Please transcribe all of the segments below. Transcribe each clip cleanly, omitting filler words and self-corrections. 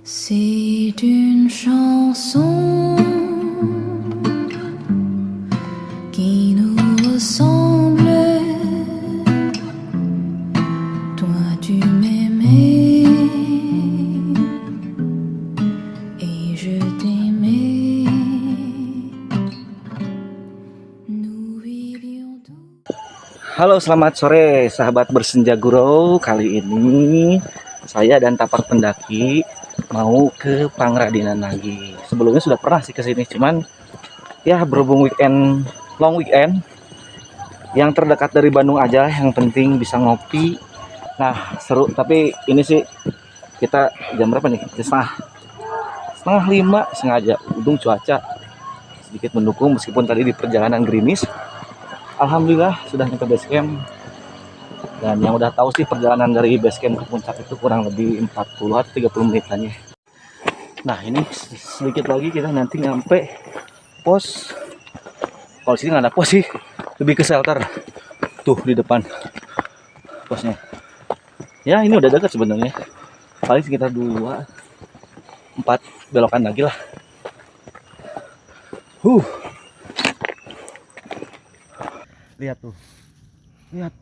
C'est une chanson qui nous ressemble. Toi tu m'aimais et je t'aimais. Nous vivions tous. Halo, selamat sore sahabat bersenja gurau. Kali ini saya dan Tapak Pendaki mau ke Pangradinan lagi. Sebelumnya sudah pernah sih ke sini, cuman ya berhubung long weekend yang terdekat dari Bandung aja, yang penting bisa ngopi. Nah, seru. Tapi ini sih kita jam berapa nih? Setengah lima sengaja. Untung cuaca sedikit mendukung meskipun tadi di perjalanan gerimis. Alhamdulillah sudah nyampe base camp. Dan yang udah tahu sih perjalanan dari base camp ke puncak itu kurang lebih 40 atau 30 menitannya. Nah, ini sedikit lagi kita nanti nyampe pos. Kalau sini nggak ada pos sih, lebih ke shelter. Tuh di depan posnya. Ya, ini udah dekat sebenarnya. Paling sekitar 2-4 belokan lagi lah. Lihat tuh. Lihat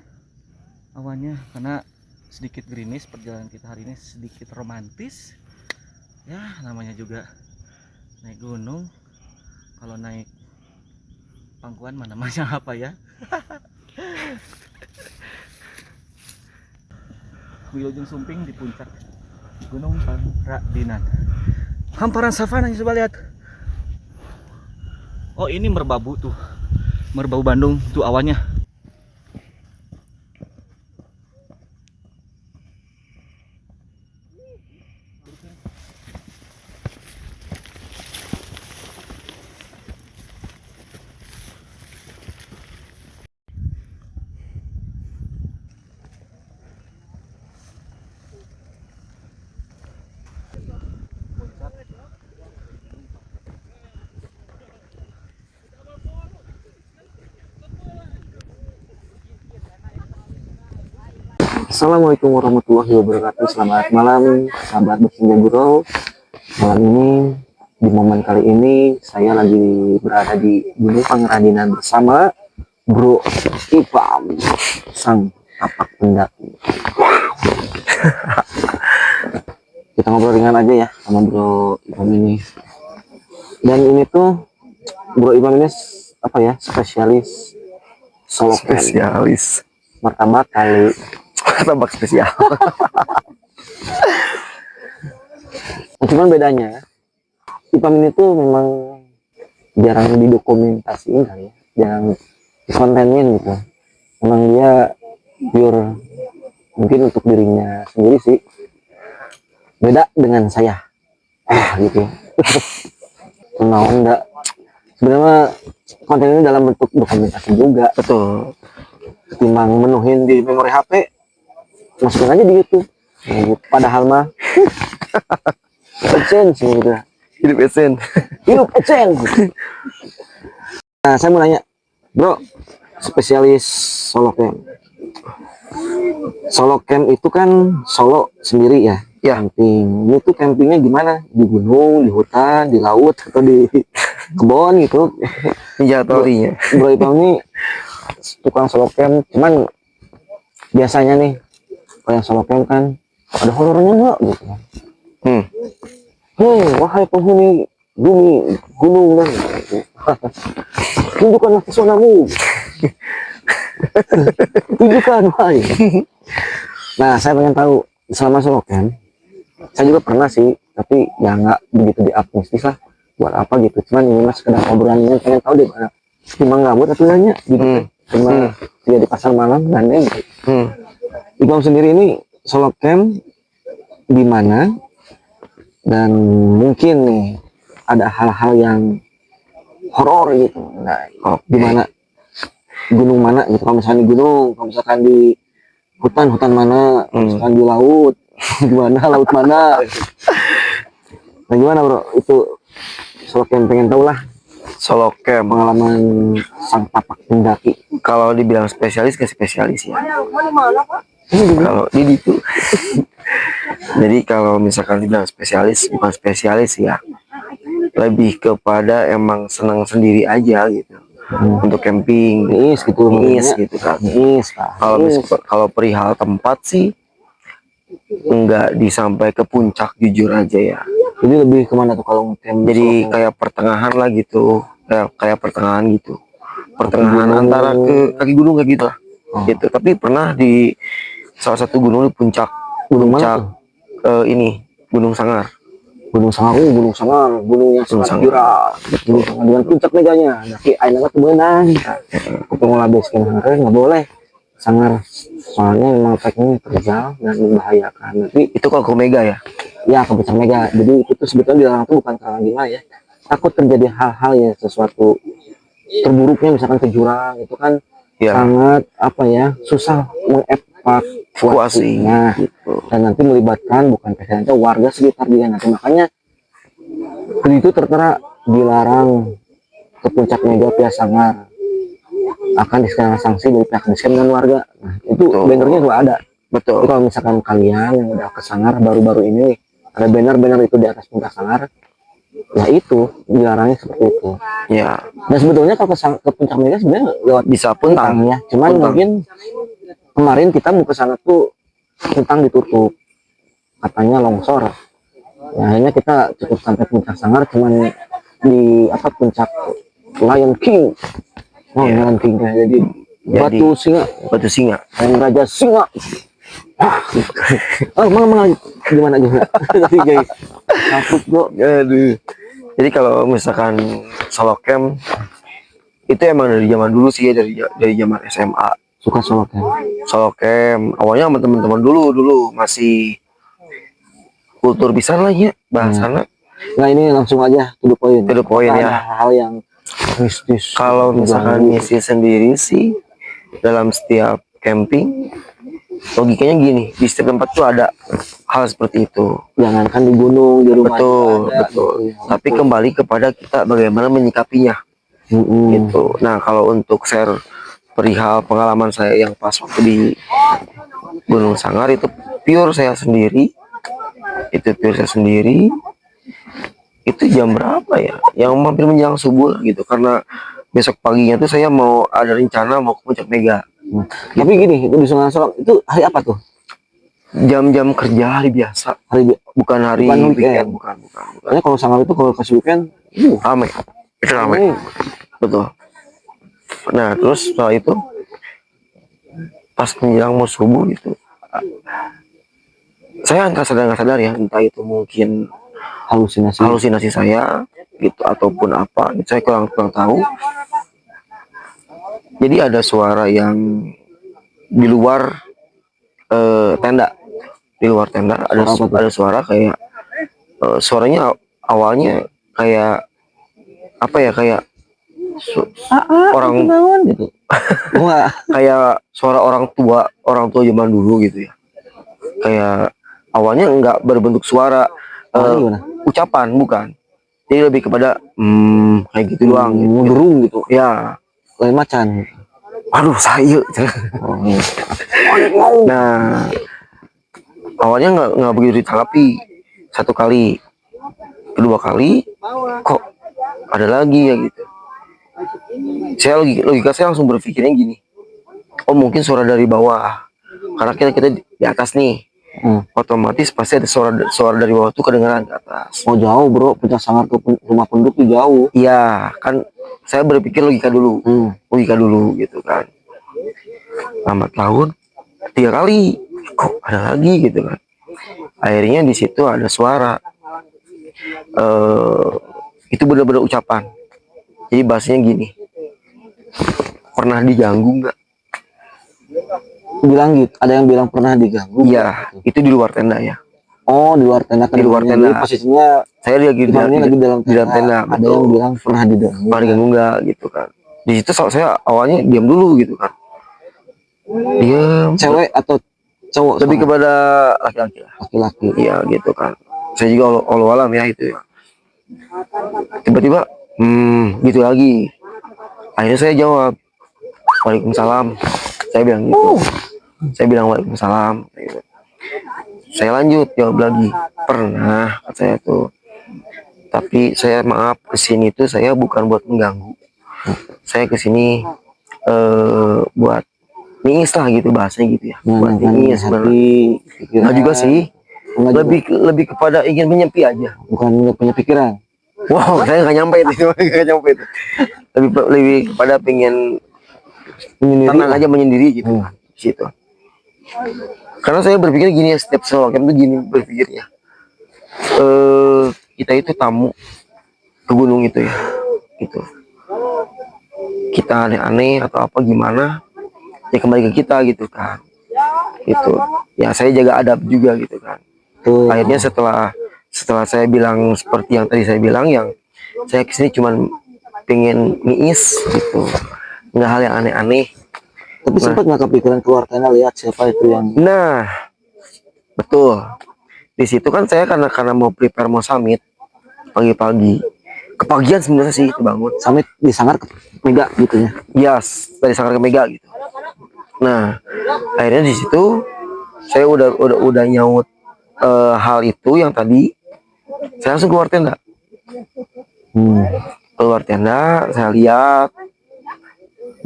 awannya, karena sedikit gerimis. Perjalanan kita hari ini sedikit romantis ya, namanya juga naik gunung. Kalau naik pangkuan mana namanya apa ya. Wilujeng Sumping di puncak Gunung Pangradinan, hamparan savana. Coba lihat, oh ini merbabu tuh, merbabu Bandung tuh awannya. Assalamualaikum warahmatullahi wabarakatuh. Selamat malam sahabat bersenja gurau. Malam ini, di momen kali ini, saya lagi berada di Gunung Pangradinan bersama Bro Ipam, sang tapak pendaki. Kita ngobrol ringan aja ya sama Bro Ipam ini. Dan ini tuh Bro Ipam ini apa ya, spesialis solo camp. Spesialis Martabak kali. tambak spesial. Nah, cuman bedanya Ipam ini tuh memang jarang didokumentasiin kali ya, jarang kontennya gitu. Memang dia pure mungkin untuk dirinya sendiri sih, beda dengan saya gitu. Nah, enggak, sebenarnya konten ini dalam bentuk dokumentasi juga, Betul. ketimbang menuhin di memori HP, masukin aja di YouTube. Padahal mah AdSense gitu. Hidup esen. Hidup AdSense. Nah, saya mau nanya, Bro, spesialis solo camp. Solo camp itu kan solo sendiri ya? Ya. Camping. Ini tuh campingnya gimana? Di gunung, di hutan, di laut, atau di kebun gitu? Ninja teorinya. Bro Ipam ini tukang solo camp, cuman biasanya nih kalau yang solo camp kan ada horornya nggak gitu. Wahai penghuni bumi gunung dan tunjukkanlah pesonamu. Tunjukkan, wahai. Nah, saya pengen tahu selama solo camp, saya juga pernah sih, tapi ya nggak begitu dioptimis lah buat apa gitu. Cuman ini mas sekedar obrolannya, pengen tahu deh mana timbang gabut atau nanya gitu. Cuma dia di pasar malam gandeng gitu. Ipam sendiri ini solo camp di mana, dan mungkin nih ada hal-hal yang horor gitu. Nah, di mana, gunung mana gitu? Kalau misalkan di gunung, kalau misalkan di hutan mana, kalau misalkan di laut gimana, laut mana. Nah, gimana Bro itu solo camp, pengen tahu lah Solo camp. pengalaman sang tapak pendaki. Kalau dibilang spesialis ke spesialis ya. Kalau di itu Jadi kalau misalkan dibilang spesialis, bukan spesialis ya, lebih kepada emang senang sendiri aja gitu. Untuk camping, niis gitu kan. Kalau perihal tempat sih enggak disampai ke puncak jujur aja ya. Jadi lebih kemana tuh kalau ngecamp? Jadi kayak pertengahan lah gitu, kayak pertengahan gitu. Pertengahan antara ke kaki gunung kayak gitu lah. Gitu. Tapi pernah di salah satu gunung di puncak ini Gunung Sangar. Gunung Sangar, gunungnya sangat jurang. Gunung Sangar dengan puncak meganya. Tapi ayeuna tuh beunang. Aku pengen base camp nggak boleh. Sangar soalnya memang treknya terjal dan membahayakan. Tapi itu kalau ke Mega ya? Ya ke puncak Mega. Jadi itu tuh sebetulnya dilarang tuh bukan karena gimana ya. Takut terjadi hal-hal ya sesuatu terburuknya misalkan ke jurang itu kan sangat apa ya susah mengevakuasinya gitu. Dan nanti melibatkan bukan saja warga sekitar dia nanti makanya itu tertera dilarang ke puncak Mega via Sangar akan dikenakan sanksi dari pihak Diskem dan warga. Nah, itu bannernya juga ada. Betul. Jadi kalau misalkan kalian yang udah ke Sangar baru-baru ini ada banner itu di atas puncak Sangar, ya itu dilarangnya seperti itu. Ya. Nah sebetulnya kalau ke puncak Mega sebenarnya lewat bisa Puntang ya. Cuman mungkin kemarin kita mau ke sana tuh Puntang ditutup, katanya longsor. Nah, akhirnya kita cukup sampai puncak Sangar cuman di puncak Lion King. Lion King jadi batu singa yang raja singa. Gimana tapi guys takut bro. Aduh. Jadi kalau misalkan solo camp itu emang dari zaman dulu sih ya, dari zaman SMA suka solo camp awalnya sama teman-teman dulu masih kultur besar lah ya bahasanya. Nah ini langsung aja to the point ya. Hal yang mistis. Kalau misalkan misi sendiri sih dalam setiap camping logikanya gini, di setiap tempat tuh ada hal seperti itu. Jangankan di gunung, di rumah. Betul. Gitu. Tapi kembali kepada kita bagaimana menyikapinya. Gitu. Nah kalau untuk share perihal pengalaman saya yang pas waktu di Gunung Sangar itu pure saya sendiri. Itu jam berapa ya? Yang hampir menjelang subuh gitu. Karena besok paginya tuh saya mau ada rencana mau ke puncak Mega. Tapi gini, itu di Sungai Solok itu hari apa tuh? Jam-jam kerja hari biasa. Bukan hari weekend. Bukan. Karena kalau Sangar itu kalau kasih weekend, ramai. Itu ramai. Betul. Nah terus setelah itu pas menjelang mau subuh gitu, saya entah sadar nggak sadar ya, entah itu mungkin halusinasi saya gitu ataupun apa, saya kurang tahu. Jadi ada suara yang di luar tenda, ada suara kayak suaranya awalnya kayak apa ya, kayak orang gitu. Kayak suara orang tua zaman dulu gitu ya. Kayak awalnya nggak berbentuk suara ucapan, bukan. Jadi lebih kepada kayak gitu doang gitu. Gerung gitu. Ya, lain macan. Aduh, saya. Nah, awalnya nggak begitu ditanggapi. Satu kali, kedua kali, kok ada lagi ya gitu. Logika saya langsung berpikirnya gini. Oh mungkin suara dari bawah. Karena kita di atas nih. Otomatis pasti ada suara dari bawah tuh kedengaran ke atas. Oh jauh bro, puncak Sangar ke rumah penduduk tuh jauh. Iya, kan saya berpikir logika dulu gitu kan. Lambat laun 3 kali, kok ada lagi gitu kan. Akhirnya di situ ada suara. Itu benar-benar ucapan. Jadi bahasanya gini. Pernah diganggu nggak? Bilang gitu, ada yang bilang pernah diganggu. Iya, itu di luar tenda ya. Oh, di luar tenda. Di luar tenda. Jadi posisinya saya lagi dalam tenda. Ada betul. yang bilang pernah diganggu. Pernah diganggu nggak gitu kan. Di situ saya awalnya diam dulu gitu kan. Diam. Cewek atau cowok? Lebih kepada laki-laki lah. Laki-laki. Iya gitu kan. Saya juga Allah alam ya itu ya. Tiba-tiba gitu lagi. Akhirnya saya jawab, Waalaikumsalam. Saya bilang gitu. Saya bilang Waalaikumsalam. Saya lanjut jawab lagi, pernah kata saya tuh. Tapi saya maaf kesini tuh saya bukan buat mengganggu. Saya kesini buat niis lah gitu bahasanya gitu ya. Buat niis hati, Nggak juga sih. Lebih kepada ingin menyepi aja. bukan nggak punya pikiran. Wow, saya nggak nyampe itu, nggak nyampe itu. Lebih kepada pengen tenang aja menyendiri gitu, gitu. Karena saya berpikir gini ya, setiap selokan tuh gini berpikirnya. Kita itu tamu ke gunung itu ya, gitu. Kita aneh-aneh atau apa gimana, ya kembali ke kita gitu kan. Gitu. Ya saya jaga adab juga gitu kan. Akhirnya setelah saya bilang seperti yang tadi saya bilang, yang saya kesini cuman pengen niis gitu, nggak hal yang aneh-aneh. Tapi sempat nggak kepikiran keluar tenda lihat siapa itu yang? Nah, betul. Di situ kan saya karena mau prepare mau summit pagi-pagi, kepagian sebenarnya sih itu bangun. Summit di Sanggar ke Mega gitu ya? Yes, dari Sanggar ke Mega gitu. Nah, akhirnya di situ saya udah nyaut hal itu yang tadi. Saya langsung keluar tenda. Keluar tenda, saya lihat.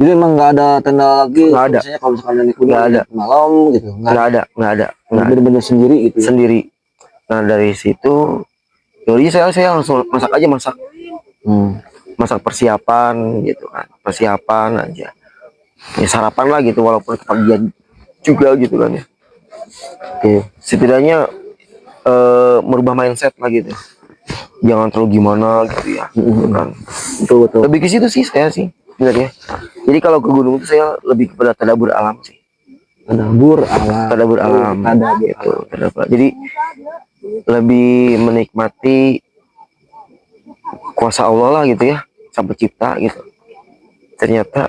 Jadi emang nggak ada tenda lagi? Nggak ada. Misalnya kalau misalkan dari kuda Nggak ada. malam gitu? Nggak ada. Bener-bener sendiri gitu ya? Sendiri. Nah dari situ, jadi saya langsung masak. Masak persiapan gitu kan, persiapan aja. Ya sarapan lah gitu, walaupun kepagian juga gitu kan ya. Oke, setidaknya merubah mindset lah gitu. Jangan terlalu gimana gitu ya, kan. Betul. Lebih ke situ sih saya sih sebenarnya. Jadi kalau ke gunung itu saya lebih kepada tadabur alam sih. Tadabur alam. Gitu. Jadi lebih menikmati kuasa Allah lah gitu ya, sang pencipta gitu. Ternyata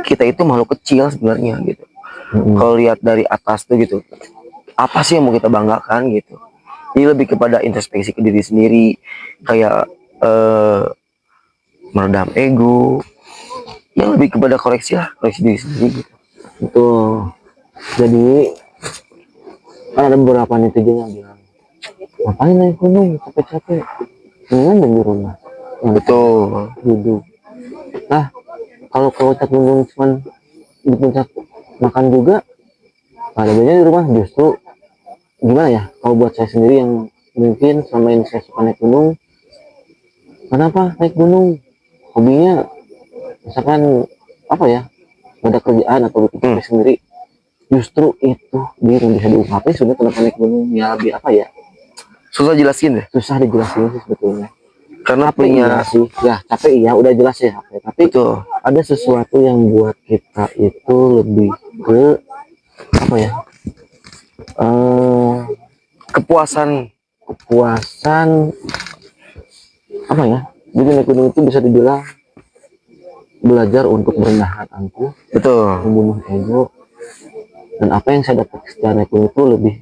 kita itu makhluk kecil sebenarnya gitu. Kalau lihat dari atas tuh gitu, apa sih yang mau kita banggakan gitu. Jadi lebih kepada introspeksi ke diri sendiri, kayak meredam ego, yang lebih kepada koreksi diri sendiri gitu. Betul. Jadi kan ada beberapa netizen yang bilang, ngapain naik gunung capek-capek, mendingan di rumah. Betul. Duduk. Nah, kalau ke puncak gunung cuman di puncak makan juga, ada bedanya di rumah. Justru gimana ya, kalau buat saya sendiri yang mungkin selama ini saya suka naik gunung, kenapa naik gunung? Hobinya misalkan apa ya, nggak ada kerjaan atau bikin sendiri, justru itu dia yang bisa diungkapin. Sudah kenapa naik gunung ya, lebih apa ya, Susah jelasin ya, susah dijelasin sih sebetulnya. karena Capek punya iya sih ya, capek iya udah jelas ya capek. Tapi betul. ada sesuatu yang buat kita itu lebih ke apa ya, Kepuasan apa ya, jadi naik gunung itu bisa dibilang belajar untuk merendahkan angkuh, betul. membunuh ego. Dan apa yang saya dapat secara naik gunung itu lebih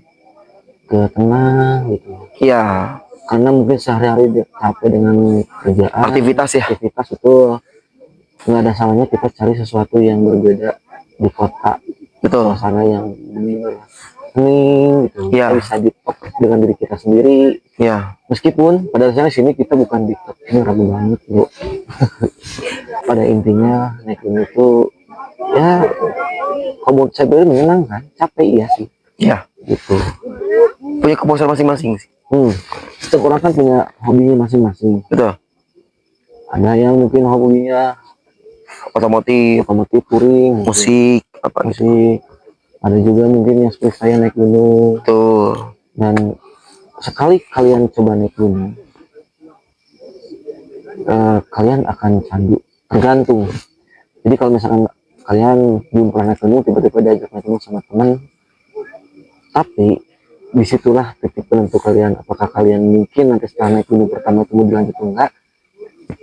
ke tenang gitu, Iya, karena mungkin sehari-hari capek dengan kerjaan, aktivitas ya. aktivitas itu nggak ada salahnya kita cari sesuatu yang berbeda di kota, Betul. suasana yang benar hening gitu. Iya. Kita bisa dipok dengan diri kita sendiri. Ya, Meskipun pada dasarnya sini kita bukan di ini ragu banget bro. Pada intinya naik gunung itu ya, kalau saya pribadi menyenangkan, capek iya sih ya. gitu. Punya kepuasan masing-masing sih. Setiap orang kan punya hobinya masing-masing. Betul. Ada yang mungkin hobinya Otomotif, touring, musik, apa gitu. musik. Ada juga mungkin yang seperti saya naik gunung. Betul. Dan sekali kalian coba naik gunung, kalian akan candu, tergantung. Jadi kalau misalkan kalian belum pernah naik gunung, tiba-tiba diajak naik gunung sama teman, tapi disitulah titik penentu kalian, apakah kalian mungkin nanti setelah naik gunung pertama itu mau dilanjut atau enggak.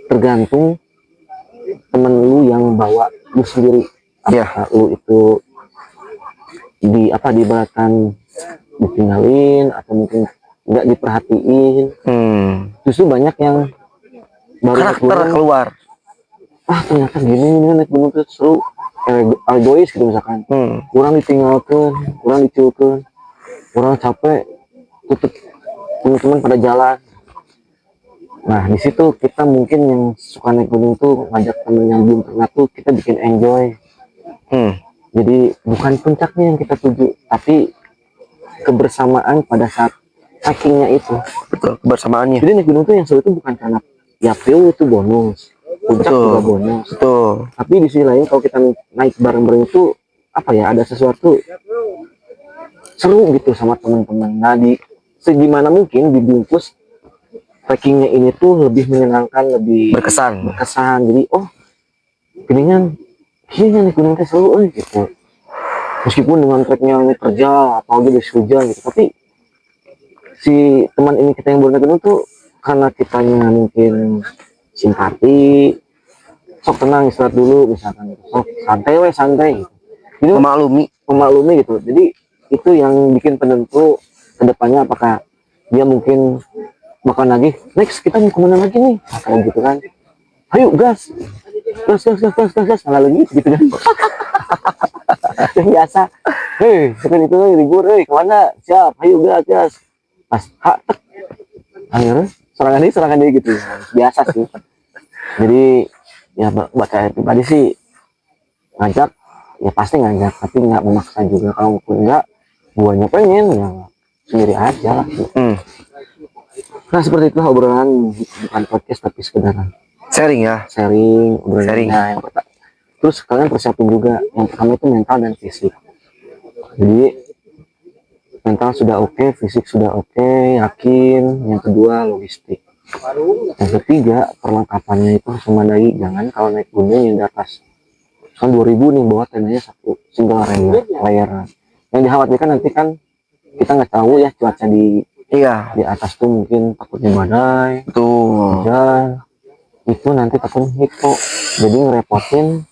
Tergantung temen lu yang bawa lu sendiri, apakah lu itu diibaratkan ditinggalin atau mungkin nggak diperhatiin. Justru banyak yang baru Karakter keluar. Ternyata gini naik gunung tuh seru, egois gitu misalkan, kurang ditinggalkan, kurang dicuekin. orang capek, tutup teman-teman pada jalan. Nah di situ kita mungkin yang suka naik gunung tuh ngajak temen yang belum pernah tuh, kita bikin enjoy. Jadi bukan puncaknya yang kita tuju, tapi kebersamaan pada saat hikingnya itu. Betul, kebersamaannya. Jadi naik gunung tuh yang seru itu bukan karena ya view itu bonus, puncak Betul. juga bonus. Betul. Tapi di sisi lain kalau kita naik bareng-bareng itu apa ya, ada sesuatu seru gitu sama teman-teman. Nah di segimana mungkin dibungkus trekkingnya ini tuh lebih menyenangkan, lebih Berkesan. Jadi geningan iya naik gunung teh seru gitu. Meskipun dengan treknya ini terjal apalagi di hujan gitu, tapi si teman ini kita yang baru naik gunung tuh karena kitanya mungkin simpati, sok tenang istirahat dulu misalkan, sok santai gitu. Jadi memaklumi gitu. Jadi itu yang bikin penentu kedepannya apakah dia mungkin bakal lagi next kita mau kemana lagi nih, kayak gitu kan, ayo gas salah lagi gitu kan. Yang biasa sekarang itu libur kemana, siap ayo gas pas akhirnya serangan dia gitu, biasa sih. Jadi ya baca pribadi sih ngajak ya pasti ngajak, tapi nggak memaksa juga. Kalau enggak guanya pengen ya sendiri aja lah. Nah seperti itulah obrolan, bukan podcast tapi sekedar Sharing ya. Obrolan. Nah, terus kalian persiapin juga, yang pertama itu mental dan fisik. Jadi mental sudah oke, fisik sudah oke, yakin. Yang kedua logistik. Yang ketiga perlengkapannya itu harus memadai. Jangan kalau naik gunung yang di atas kan 2000 nih bawa tendanya satu single layer. Yang dikhawatirkan nanti kan kita nggak tahu ya cuaca di atas tuh, mungkin takutnya badai, hujan, itu nanti takut hipo, jadi ngerepotin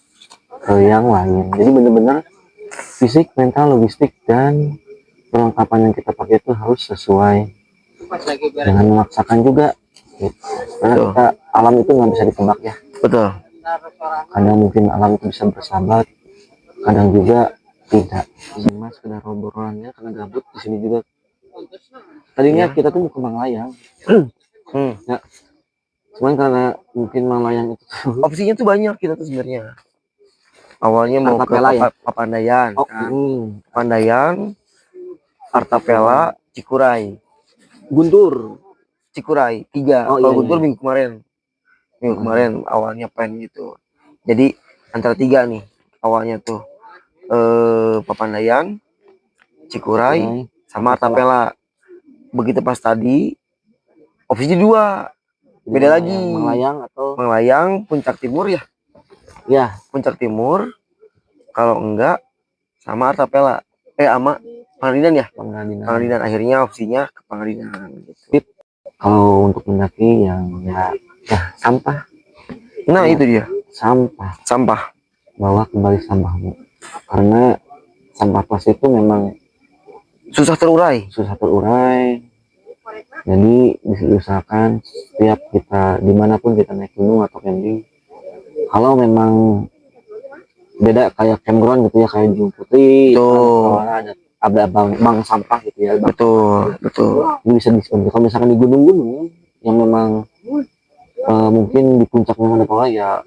ke yang lain. Jadi bener-bener fisik, mental, logistik, dan perlengkapan yang kita pakai itu harus sesuai, jangan memaksakan juga gitu. Karena kita alam itu nggak bisa ditebak ya. Betul. Kadang mungkin alam itu bisa bersahabat, kadang juga tidak. Mas sekedar obrolannya karena gabut di sini juga. Tadinya kita tuh mau ke Manglayang. Ya. Cuman karena mungkin Manglayang itu Opsinya tuh banyak kita tuh sebenarnya. Awalnya mau ke Papandayan, Papandayan, Artapela, Cikuray, Guntur, Cikuray 3. Kalau Guntur minggu kemarin awalnya plan gitu. Jadi antara 3 nih awalnya tuh Papandayan, Cikuray, sama Artapela. Begitu pas tadi opsinya 2, beda lagi. Manglayang Puncak Timur ya. Ya, Puncak Timur. Kalau enggak sama Artapela. Sama Pangandaran ya. Pangandaran. Akhirnya opsinya ke Pangandaran gitu. Kalau untuk mendaki yang ya sampah. Nah itu dia. Sampah. Bawa kembali sampahmu. Karena sampah plastik itu memang susah terurai. Jadi diusahakan setiap kita dimanapun kita naik gunung atau camping, kalau memang beda kayak campground gitu ya, kayak Gunung Putri, ada bank sampah gitu ya. Betul. Ini bisa diskon. Kalau misalkan di gunung-gunung yang memang mungkin di puncaknya ada bawah ya,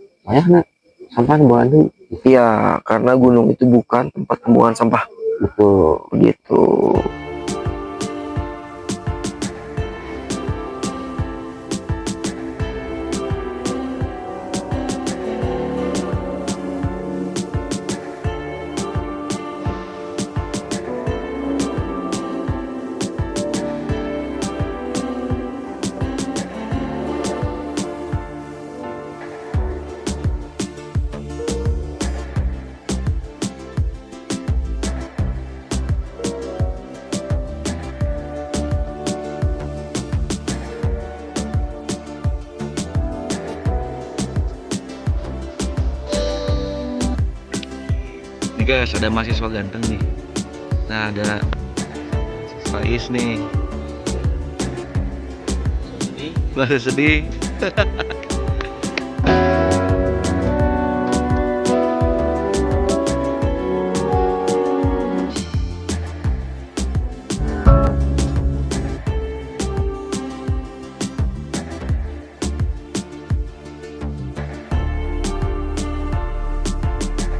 sampah dibawa dulu. Iya, karena gunung itu bukan tempat pembuangan sampah. Betul. Begitu. Guys, ada mahasiswa ganteng nih. Nah, ada Faiz nih. Masih sedih.